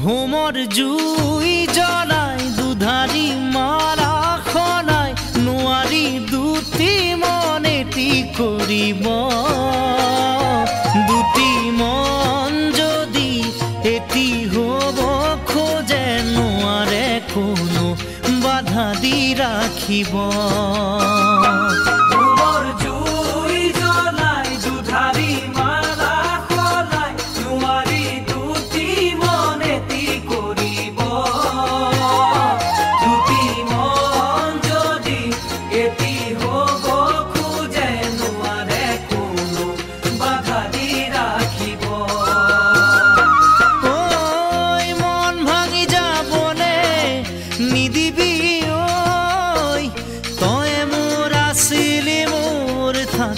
হোমৰ জুই জ্বলাই দুধাৰি মালা খনাই নোৱাৰি দুটি মনেতি কৰিব দুটি মন যদি এটি হ'ব খোজে নোৱাৰে কোনো বাধা দি ৰাখিব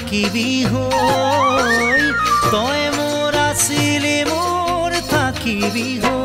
থাকিবি হৈ তই মোৰ আছিলি মোৰ থাকিবি হৈ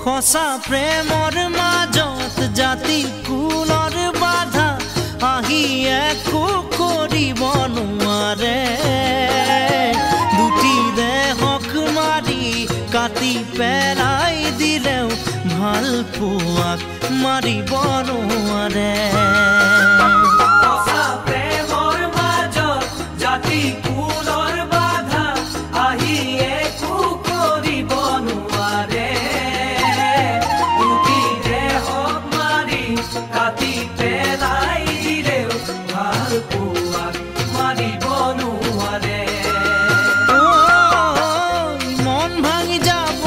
সঁচা প্ৰেমৰ মাজত জাতি কুলৰ বাধা আহি একো কৰিব নোৱাৰে দুটি দেহক মাৰি কাটি পেলাই দিলেও ভাল পোৱাক মাৰিব নোৱাৰে সঁচা প্ৰেমৰ মাজত জাতি কুলৰ বাধা আহি একো কৰিব নোৱাৰে কাটি পেলাই দিলেও ভাল পোৱাক মাৰিব নোৱাৰে মন ভাঙি যাব